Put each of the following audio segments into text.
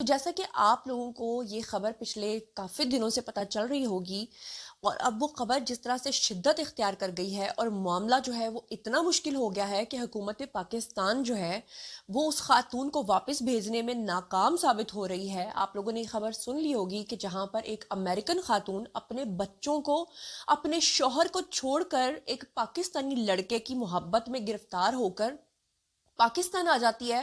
جیسا کہ آپ لوگوں کو یہ خبر پچھلے کافی دنوں سے پتہ چل رہی ہوگی، اور اب وہ خبر جس طرح سے شدت اختیار کر گئی ہے اور معاملہ جو ہے وہ اتنا مشکل ہو گیا ہے کہ حکومت پاکستان جو ہے وہ اس خاتون کو واپس بھیجنے میں ناکام ثابت ہو رہی ہے۔ آپ لوگوں نے یہ خبر سن لی ہوگی کہ جہاں پر ایک امریکن خاتون اپنے بچوں کو، اپنے شوہر کو چھوڑ کر ایک پاکستانی لڑکے کی محبت میں گرفتار ہو کر پاکستان آ جاتی ہے۔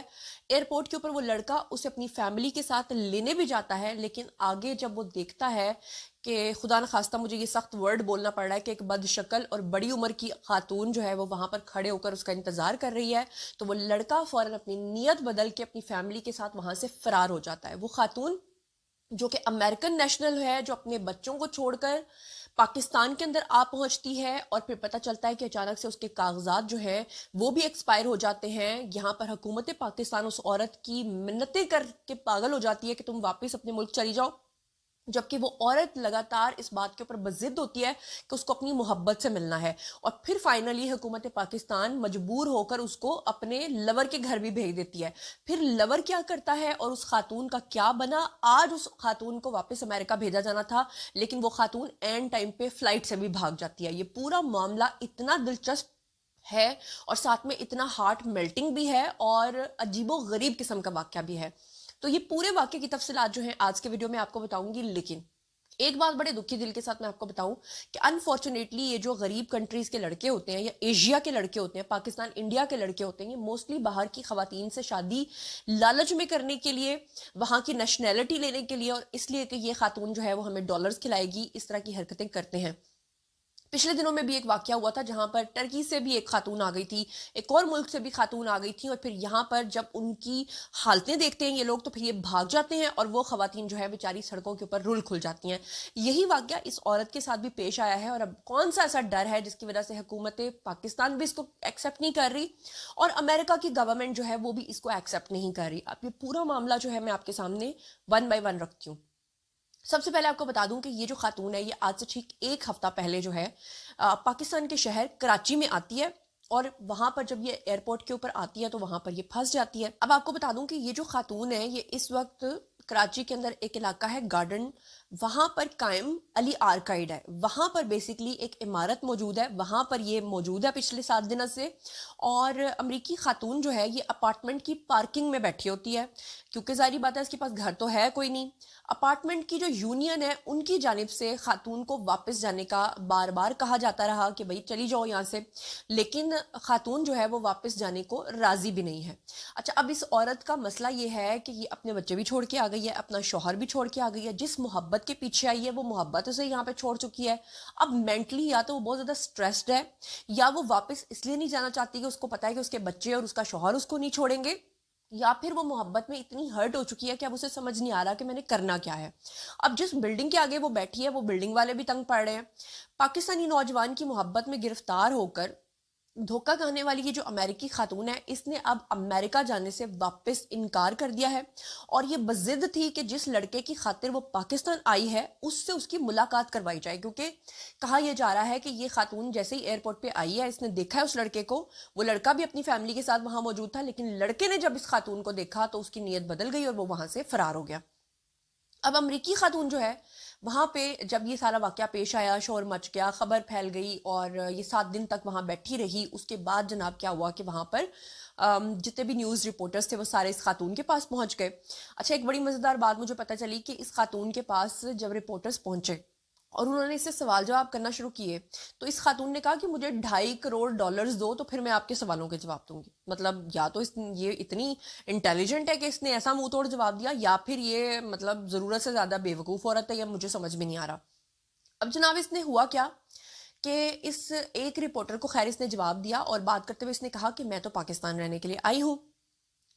ایئرپورٹ کے اوپر وہ لڑکا اسے اپنی فیملی کے ساتھ لینے بھی جاتا ہے، لیکن آگے جب وہ دیکھتا ہے کہ خدا نخواستہ مجھے یہ سخت ورڈ بولنا پڑ رہا ہے کہ ایک بد شکل اور بڑی عمر کی خاتون جو ہے وہ وہاں پر کھڑے ہو کر اس کا انتظار کر رہی ہے، تو وہ لڑکا فوراً اپنی نیت بدل کے اپنی فیملی کے ساتھ وہاں سے فرار ہو جاتا ہے۔ وہ خاتون جو کہ امریکن نیشنل ہے، جو اپنے بچوں کو چھوڑ کر پاکستان کے اندر آ پہنچتی ہے، اور پھر پتہ چلتا ہے کہ اچانک سے اس کے کاغذات جو ہیں وہ بھی ایکسپائر ہو جاتے ہیں۔ یہاں پر حکومت پاکستان اس عورت کی منتیں کر کے پاگل ہو جاتی ہے کہ تم واپس اپنے ملک چلی جاؤ، جبکہ وہ عورت لگاتار اس بات کے اوپر بضد ہوتی ہے کہ اس کو اپنی محبت سے ملنا ہے، اور پھر فائنلی حکومت پاکستان مجبور ہو کر اس کو اپنے لور کے گھر بھی بھیج دیتی ہے۔ پھر لور کیا کرتا ہے اور اس خاتون کا کیا بنا؟ آج اس خاتون کو واپس امریکہ بھیجا جانا تھا، لیکن وہ خاتون اینڈ ٹائم پہ فلائٹ سے بھی بھاگ جاتی ہے۔ یہ پورا معاملہ اتنا دلچسپ ہے اور ساتھ میں اتنا ہارٹ میلٹنگ بھی ہے اور عجیب و غریب قسم کا واقعہ بھی ہے۔ تو یہ پورے واقعے کی تفصیلات جو ہیں آج کے ویڈیو میں آپ کو بتاؤں گی، لیکن ایک بات بڑے دکھی دل کے ساتھ میں آپ کو بتاؤں کہ انفارچونیٹلی یہ جو غریب کنٹریز کے لڑکے ہوتے ہیں یا ایشیا کے لڑکے ہوتے ہیں، پاکستان انڈیا کے لڑکے ہوتے ہیں، یہ موسٹلی باہر کی خواتین سے شادی لالچ میں کرنے کے لیے، وہاں کی نیشنلٹی لینے کے لیے، اور اس لیے کہ یہ خاتون جو ہے وہ ہمیں ڈالرز کھلائے گی، اس طرح کی حرکتیں کرتے ہیں۔ پچھلے دنوں میں بھی ایک واقعہ ہوا تھا جہاں پر ٹرکی سے بھی ایک خاتون آ گئی تھی، ایک اور ملک سے بھی خاتون آ گئی تھی، اور پھر یہاں پر جب ان کی حالتیں دیکھتے ہیں یہ لوگ تو پھر یہ بھاگ جاتے ہیں، اور وہ خواتین جو ہے بیچاری سڑکوں کے اوپر رول کھل جاتی ہیں۔ یہی واقعہ اس عورت کے ساتھ بھی پیش آیا ہے، اور اب کون سا ایسا ڈر ہے جس کی وجہ سے حکومت پاکستان بھی اس کو ایکسیپٹ نہیں کر رہی اور امریکہ کی گورنمنٹ جو ہے وہ بھی اس کو ایکسیپٹ نہیں کر رہی؟ اب یہ پورا معاملہ جو ہے میں آپ کے سامنے ون بائی ون رکھتی ہوں۔ سب سے پہلے آپ کو بتا دوں کہ یہ جو خاتون ہے یہ آج سے ٹھیک ایک ہفتہ پہلے جو ہے پاکستان کے شہر کراچی میں آتی ہے، اور وہاں پر جب یہ ایئرپورٹ کے اوپر آتی ہے تو وہاں پر یہ پھنس جاتی ہے۔ اب آپ کو بتا دوں کہ یہ جو خاتون ہے یہ اس وقت کراچی کے اندر ایک علاقہ ہے گارڈن، وہاں پر قائم علی آرکائڈ ہے، وہاں پر بیسیکلی ایک عمارت موجود ہے، وہاں پر یہ موجود ہے پچھلے 7 دنوں سے، اور امریکی خاتون جو ہے یہ اپارٹمنٹ کی پارکنگ میں بیٹھی ہوتی ہے، کیونکہ ظاہری بات ہے اس کے پاس گھر تو ہے کوئی نہیں۔ اپارٹمنٹ کی جو یونین ہے ان کی جانب سے خاتون کو واپس جانے کا بار بار کہا جاتا رہا کہ بھئی چلی جاؤ یہاں سے، لیکن خاتون جو ہے وہ واپس جانے کو راضی بھی نہیں ہے۔ اچھا، اب اس عورت کا مسئلہ یہ ہے کہ یہ اپنے بچے بھی چھوڑ کے آ گئی ہے، اپنا شوہر بھی چھوڑ کے آ گئی ہے، جس محبت کے پیچھے آئی ہے وہ محبت اسے یہاں پہ چھوڑ چکی ہے۔ اب مینٹلی یا تو وہ بہت زیادہ سٹریسڈ ہے، یا وہ واپس اس لیے نہیں جانا چاہتی کہ اس کو پتا ہے کہ اس کے بچے اور اس کا شوہر اس کو نہیں چھوڑیں گے، یا پھر وہ محبت میں اتنی ہرٹ ہو چکی ہے کہ اب اسے سمجھ نہیں آ رہا کہ میں نے کرنا کیا ہے۔ اب جس بلڈنگ کے آگے وہ بیٹھی ہے وہ بلڈنگ والے بھی تنگ پڑ رہے ہیں۔ پاکستانی نوجوان کی محبت میں گرفتار ہو کر دھوکہ کھانے والی یہ جو امریکی خاتون ہے اس نے اب امریکہ جانے سے واپس انکار کر دیا ہے، اور یہ بضد تھی کہ جس لڑکے کی خاطر وہ پاکستان آئی ہے اس سے اس کی ملاقات کروائی جائے، کیونکہ کہا یہ جا رہا ہے کہ یہ خاتون جیسے ہی ایئرپورٹ پہ آئی ہے اس نے دیکھا ہے اس لڑکے کو، وہ لڑکا بھی اپنی فیملی کے ساتھ وہاں موجود تھا، لیکن لڑکے نے جب اس خاتون کو دیکھا تو اس کی نیت بدل گئی اور وہ وہاں سے فرار ہو گیا۔ اب امریکی خاتون جو ہے وہاں پہ جب یہ سارا واقعہ پیش آیا، شور مچ گیا، خبر پھیل گئی، اور یہ 7 دن تک وہاں بیٹھی رہی۔ اس کے بعد جناب کیا ہوا کہ وہاں پر جتنے بھی نیوز رپورٹرز تھے وہ سارے اس خاتون کے پاس پہنچ گئے۔ اچھا، ایک بڑی مزیدار بات مجھے پتہ چلی کہ اس خاتون کے پاس جب رپورٹرز پہنچے اور انہوں نے اس سے سوال جواب کرنا شروع کیے تو اس خاتون نے کہا کہ مجھے $2.5 کروڑ دو تو پھر میں آپ کے سوالوں کے جواب دوں گی۔ مطلب یا تو یہ اتنی انٹیلیجنٹ ہے کہ اس نے ایسا منہ توڑ جواب دیا، یا پھر یہ مطلب ضرورت سے زیادہ بے وقوف عورت ہے، یا مجھے سمجھ میں نہیں آ رہا۔ اب جناب اس نے ہوا کیا کہ اس ایک رپورٹر کو خیر اس نے جواب دیا، اور بات کرتے ہوئے اس نے کہا کہ میں تو پاکستان رہنے کے لیے آئی ہوں۔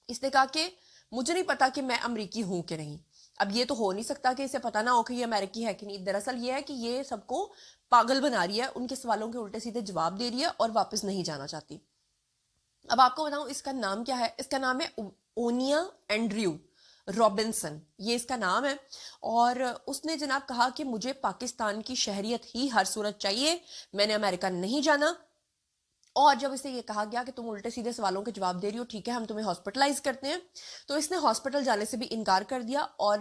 اس نے کہا کہ مجھے نہیں پتا کہ میں امریکی ہوں کہ نہیں۔ اب یہ تو ہو نہیں سکتا کہ اسے پتا نہ ہو کہ یہ امریکی ہے کہ نہیں، دراصل یہ ہے کہ یہ سب کو پاگل بنا رہی ہے، ان کے سوالوں کے الٹے سیدھے جواب دے رہی ہے اور واپس نہیں جانا چاہتی۔ اب آپ کو بتاؤں اس کا نام کیا ہے؟ اس کا نام ہے اونیا اینڈریو رابنسن، یہ اس کا نام ہے، اور اس نے جناب کہا کہ مجھے پاکستان کی شہریت ہی ہر صورت چاہیے، میں نے امریکہ نہیں جانا، اور جب اسے یہ کہا گیا کہ تم الٹے سیدھے سوالوں کے جواب دے رہی ہو، ٹھیک ہے ہم تمہیں ہاسپٹلائز کرتے ہیں، تو اس نے ہاسپٹل جانے سے بھی انکار کر دیا، اور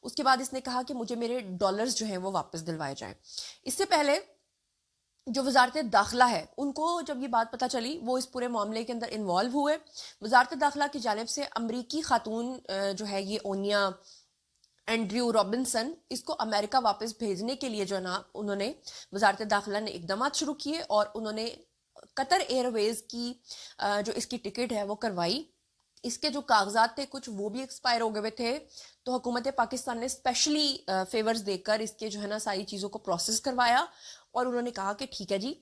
اس کے بعد اس نے کہا کہ مجھے میرے ڈالرز جو ہیں وہ واپس دلوائے جائیں۔ اس سے پہلے جو وزارت داخلہ ہے ان کو جب یہ بات پتہ چلی، وہ اس پورے معاملے کے اندر انوالو ہوئے۔ وزارت داخلہ کی جانب سے امریکی خاتون جو ہے یہ اونیا اینڈریو رابنسن، اس کو امریکہ واپس بھیجنے کے لیے جو ہے نا انہوں نے وزارت داخلہ نے اقدامات شروع کیے، اور انہوں نے قطر ایئر ویز کی جو اس کی ٹکٹ ہے وہ کروائی۔ اس کے جو کاغذات تھے کچھ وہ بھی ایکسپائر ہو گئے تھے، تو حکومت پاکستان نے اسپیشلی فیورز دے کر اس کے جو ہے نا ساری چیزوں کو پروسیس کروایا، اور انہوں نے کہا کہ ٹھیک ہے جی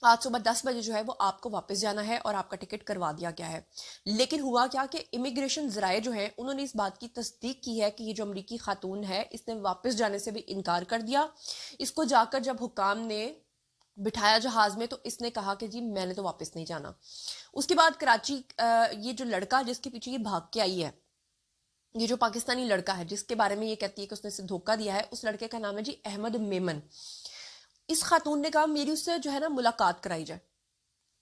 آج صبح 10 بجے جو ہے وہ آپ کو واپس جانا ہے اور آپ کا ٹکٹ کروا دیا گیا ہے۔ لیکن ہوا کیا کہ امیگریشن ذرائع جو ہیں انہوں نے اس بات کی تصدیق کی ہے کہ یہ جو امریکی خاتون ہے اس نے واپس جانے سے بھی انکار کر دیا۔ اس کو جا کر جب حکام نے بٹھایا جہاز میں تو اس نے کہا کہ جی میں نے تو واپس نہیں جانا۔ اس کے بعد کراچی یہ جو لڑکا جس کے پیچھے یہ بھاگ کے آئی ہے، یہ جو پاکستانی لڑکا ہے جس کے بارے میں یہ کہتی ہے کہ اس نے اسے دھوکہ دیا ہے، اس لڑکے کا نام ہے جی احمد میمن۔ اس خاتون نے کہا میری اس سے جو ہے نا ملاقات کرائی جائے،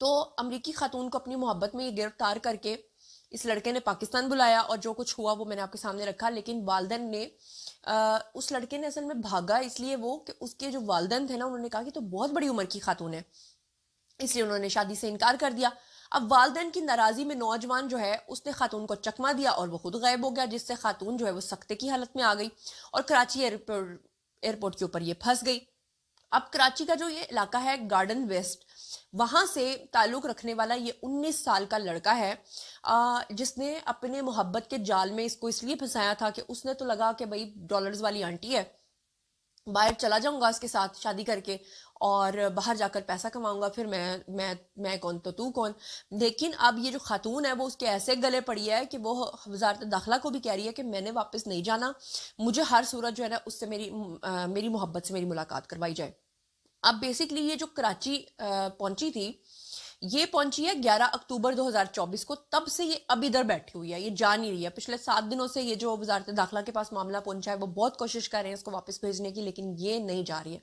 تو امریکی خاتون کو اپنی محبت میں یہ گرفتار کر کے اس لڑکے نے پاکستان بلایا، اور جو کچھ ہوا وہ میں نے آپ کے سامنے رکھا۔ لیکن والدین نے اس لڑکے نے اصل میں بھاگا اس لیے وہ کہ اس کے جو والدین تھے نا انہوں نے کہا کہ تو بہت بڑی عمر کی خاتون ہے، اس لیے انہوں نے شادی سے انکار کر دیا۔ اب والدین کی ناراضی میں نوجوان جو ہے اس نے خاتون کو چکما دیا اور وہ خود غائب ہو گیا، جس سے خاتون جو ہے وہ سکتے کی حالت میں آ گئی اور کراچی ایئرپورٹ کے اوپر یہ پھنس گئی۔ اب کراچی کا جو یہ علاقہ ہے گارڈن ویسٹ، وہاں سے تعلق رکھنے والا یہ 19 سال کا لڑکا ہے، جس نے اپنے محبت کے جال میں اس کو اس لیے پھنسایا تھا کہ اس نے تو لگا کہ بھائی ڈالرز والی آنٹی ہے، باہر چلا جاؤں گا اس کے ساتھ شادی کر کے اور باہر جا کر پیسہ کماؤں گا، پھر میں کون تو تو کون۔ لیکن اب یہ جو خاتون ہے وہ اس کے ایسے گلے پڑی ہے کہ وہ وزارت داخلہ کو بھی کہہ رہی ہے کہ میں نے واپس نہیں جانا، مجھے ہر صورت جو ہے نا اس سے میری محبت سے میری ملاقات کروائی جائے۔ اب بیسکلی یہ جو کراچی پہنچی تھی، یہ پہنچی ہے 11 اکتوبر 2024 کو، تب سے یہ اب ادھر بیٹھی ہوئی ہے، یہ جا نہیں رہی ہے۔ پچھلے 7 دنوں سے یہ جو وزارت داخلہ کے پاس معاملہ پہنچا ہے وہ بہت کوشش کر رہے ہیں اس کو واپس بھیجنے کی، لیکن یہ نہیں جا رہی ہے۔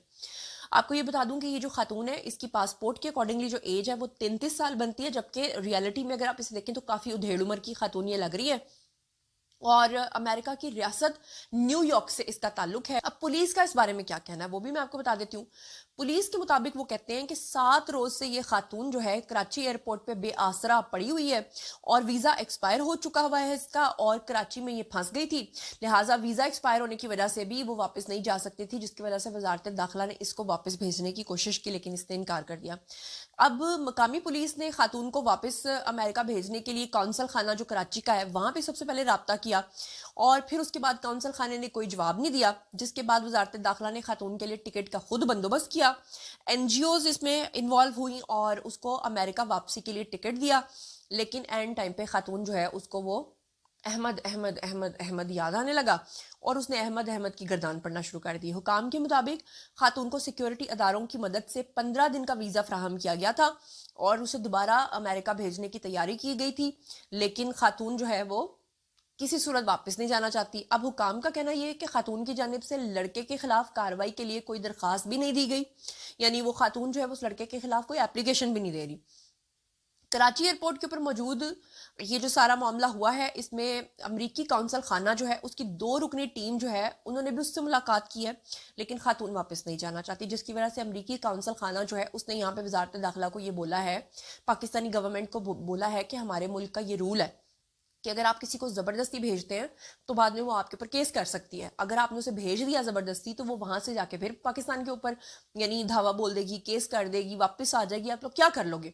آپ کو یہ بتا دوں کہ یہ جو خاتون ہے اس کی پاسپورٹ کے اکارڈنگلی جو ایج ہے وہ 33 سال بنتی ہے، جبکہ ریالٹی میں اگر آپ اسے دیکھیں تو کافی ادھیڑ عمر کی خاتون یہ لگ رہی ہے، اور امریکہ کی ریاست نیو یارک سے اس کا تعلق ہے۔ اب پولیس کا اس بارے میں کیا کہنا ہے وہ بھی میں آپ کو بتا دیتی ہوں۔ پولیس کے مطابق وہ کہتے ہیں کہ 7 روز سے یہ خاتون جو ہے کراچی ایئرپورٹ پہ بے آسرا پڑی ہوئی ہے، اور ویزا ایکسپائر ہو چکا ہوا ہے اس کا، اور کراچی میں یہ پھنس گئی تھی، لہٰذا ویزا ایکسپائر ہونے کی وجہ سے بھی وہ واپس نہیں جا سکتی تھی، جس کی وجہ سے وزارت داخلہ نے اس کو واپس بھیجنے کی کوشش کی لیکن اس نے انکار کر دیا۔ اب مقامی پولیس نے خاتون کو واپس امریکہ بھیجنے کے لیے کونسل خانہ جو کراچی کا ہے وہاں پہ سب سے پہلے رابطہ کیا، اور پھر اس کے بعد کونسل خانے نے کوئی جواب نہیں دیا، جس کے بعد وزارت داخلہ نے خاتون کے لیے ٹکٹ کا خود بندوبست کیا، این جی اوز اس میں انوالو ہوئی اور اس کو امریکہ واپسی کے لیے ٹکٹ دیا، لیکن اینڈ ٹائم پہ خاتون جو ہے اس کو وہ احمد احمد احمد احمد یاد آنے لگا، اور اس نے احمد احمد کی گردان پڑنا شروع کر دی۔ حکام کے مطابق خاتون کو سیکیورٹی اداروں کی مدد سے 15 دن کا ویزا فراہم کیا گیا تھا اور اسے دوبارہ امریکہ بھیجنے کی تیاری کی گئی تھی، لیکن خاتون جو ہے وہ کسی صورت واپس نہیں جانا چاہتی۔ اب حکام کا کہنا یہ ہے کہ خاتون کی جانب سے لڑکے کے خلاف کارروائی کے لیے کوئی درخواست بھی نہیں دی گئی، یعنی وہ خاتون جو ہے اس لڑکے کے خلاف کوئی اپلیکیشن بھی نہیں دے رہی۔ کراچی ایئرپورٹ کے اوپر موجود یہ جو سارا معاملہ ہوا ہے اس میں امریکی کونسل خانہ جو ہے اس کی 2 رکنی ٹیم جو ہے انہوں نے بھی اس سے ملاقات کی ہے، لیکن خاتون واپس نہیں جانا چاہتی، جس کی وجہ سے امریکی کونسل خانہ جو ہے اس نے یہاں پہ وزارت داخلہ کو یہ بولا ہے، پاکستانی گورنمنٹ کو بولا ہے کہ ہمارے ملک کا یہ رول ہے کہ اگر آپ کسی کو زبردستی بھیجتے ہیں تو بعد میں وہ آپ کے اوپر کیس کر سکتی ہے، اگر آپ نے اسے بھیج دیا زبردستی تو وہ وہاں سے جا کے پھر پاکستان کے اوپر یعنی دھاوا بول دے گی، کیس کر دے گی، واپس آ جائے گی، آپ لوگ کیا کر لو گے؟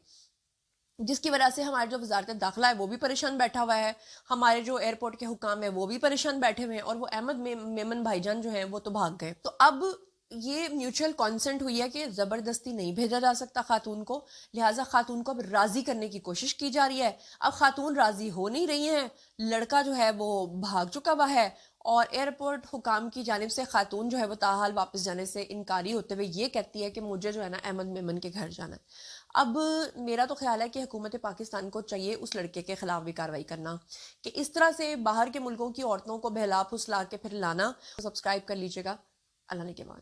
جس کی وجہ سے ہمارے جو وزارت داخلہ ہے وہ بھی پریشان بیٹھا ہوا ہے، ہمارے جو ایئرپورٹ کے حکام ہیں وہ بھی پریشان بیٹھے ہوئے ہیں، اور وہ احمد میمن بھائی جان جو ہیں وہ تو بھاگ گئے۔ تو اب یہ میوچل کانسنٹ ہوئی ہے کہ زبردستی نہیں بھیجا جا سکتا خاتون کو، لہٰذا خاتون کو اب راضی کرنے کی کوشش کی جا رہی ہے۔ اب خاتون راضی ہو نہیں رہی ہیں، لڑکا جو ہے وہ بھاگ چکا ہوا ہے، اور ایئرپورٹ حکام کی جانب سے خاتون جو ہے وہ تاحال واپس جانے سے انکاری ہوتے ہوئے یہ کہتی ہے کہ مجھے جو ہے نا احمد میمن کے گھر جانا ہے۔ اب میرا تو خیال ہے کہ حکومت پاکستان کو چاہیے اس لڑکے کے خلاف بھی کارروائی کرنا، کہ اس طرح سے باہر کے ملکوں کی عورتوں کو بہلا پھسلا کے پھر لانا۔ سبسکرائب کر لیجیے گا۔ اللہ نے کے بعد